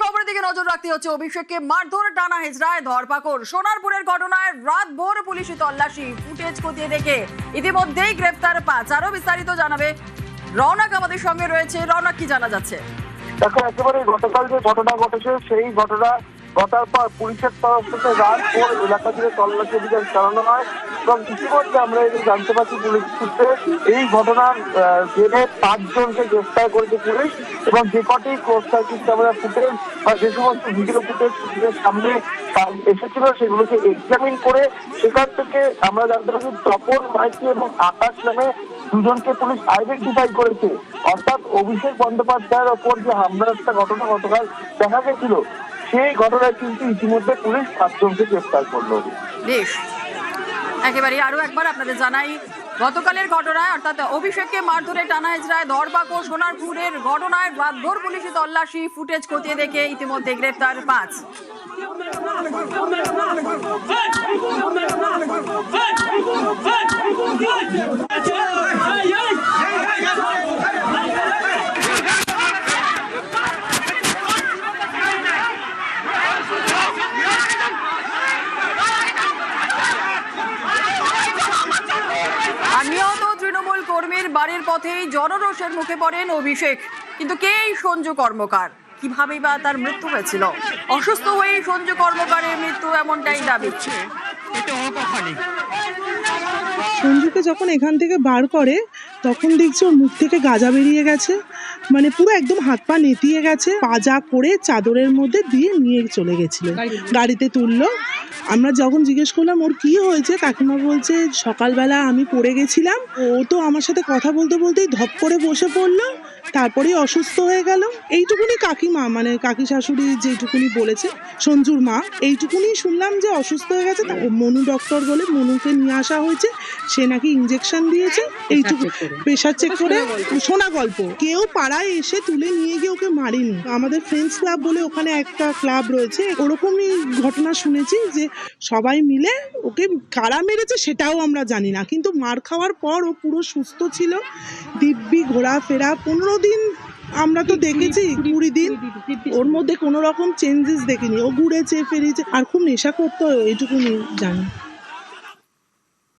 খবরের দিকে নজর রাখতে হচ্ছে। অভিষেককে মারধর, টানা হেজরায় ধরপাকড়। সোনারপুরের ঘটনায় রাত ভোর পুলিশি তল্লাশি, ফুটেজ খতিয়ে দেখে ইতিমধ্যেই গ্রেফতার 5। আরো বিস্তারিত জানাবে রওনাক আমাদের সঙ্গে রয়েছে। রওনাক, কি জানা যাচ্ছে? দেখো, একেবারে গতকাল যে ঘটনা ঘটেছে সেই ঘটনা ঘটার পর পুলিশের তরফ থেকে রাত ভোর এলাকা জুড়ে তল্লাশি অভিযান চালানো হয় এবং ইতিমধ্যে আমরা জানতে পারছি পুলিশ সূত্রে এই ঘটনার জেরে 5 জনকে গ্রেফতার করেছে পুলিশ এবং যে কটি ক্লোজ সার্কিট ক্যামেরা ফুটেজ বা যে সমস্ত ভিডিও ফুটেজ পুলিশের সামনে এসেছিল সেগুলোকে এক্সামিন করে সেখান থেকে আমরা জানতে পারছি তপন মাইতি এবং আকাশ নামে দুজনকে পুলিশ আইডেন্টিফাই করেছে। অর্থাৎ অভিষেক বন্দ্যোপাধ্যায়ের ওপর যে হামলার একটা ঘটনা গতকাল দেখা গেছিল সেই ঘটনায় কিন্তু ইতিমধ্যে পুলিশ 5 জনকে গ্রেফতার করলো। বেশ, একেবারে আরো একবার আপনাদের জানাই, গতকালের ঘটনায় অর্থাৎ অভিষেককে মারধরে, টানা হেজরায় ধরপাকড়, সোনারপুরের ঘটনায় রাতভর পুলিশি তল্লাশি, ফুটেজ খতিয়ে দেখে ইতিমধ্যে গ্রেফতার 5। নিহত তৃণমূল কর্মীর বাড়ির পথেই জনরোষের মুখে পড়েন অভিষেক। কিন্তু কে এই সঞ্জু কর্মকার? কিভাবেই বা তার মৃত্যু হয়েছিল? অসুস্থ হয়ে সঞ্জু কর্মকারের মৃত্যু এমনটাই দাবি। সঞ্জুকে যখন এখান থেকে বার করে তখন দেখছি ওর মুখ থেকে গাঁজা বেরিয়ে গেছে, মানে পুরো একদম হাত পা নেতিয়ে গেছে। পাজা করে চাদরের মধ্যে দিয়ে নিয়ে চলে গেছিল, গাড়িতে তুললো। আমরা যখন জিজ্ঞেস করলাম ওর কি হয়েছে, কাকিমা বলছে সকালবেলা আমি পড়ে গেছিলাম, ও তো আমার সাথে কথা বলতে বলতেই ধপ করে বসে পড়লো, তারপরেই অসুস্থ হয়ে গেল। এইটুকুনি কাকিমা, মানে কাকি শাশুড়ি যেটুকুনি বলেছে, সঞ্জুর মা, এইটুকুনি শুনলাম যে অসুস্থ হয়ে গেছে। মনু ডক্টর বলে মনুকে নিয়ে আসা হয়েছে, সে নাকি ইঞ্জেকশন দিয়েছে। এইটুকু প্রেশার চেক করে শোনা গল্প। কেউ পাড়ায় এসে তুলে নিয়ে গিয়ে ওকে মারিনি। আমাদের ফ্রেন্ডস ক্লাব বলে ওখানে একটা ক্লাব রয়েছে, ওরকমই ঘটনা শুনেছি যে সবাই মিলে ওকে কারা মেরেছে সেটাও আমরা জানি না, কিন্তু মার খাওয়ার পর ও পুরো সুস্থ ছিল, দিব্যি ঘোরাফেরা। 15 দিন আমরা তো দেখেছি, 20 দিন, ওর মধ্যে কোনো রকম চেঞ্জেস দেখিনি। ও ঘুরেছে ফিরেছে আর খুব নেশা করতো, এইটুকুনি জানি।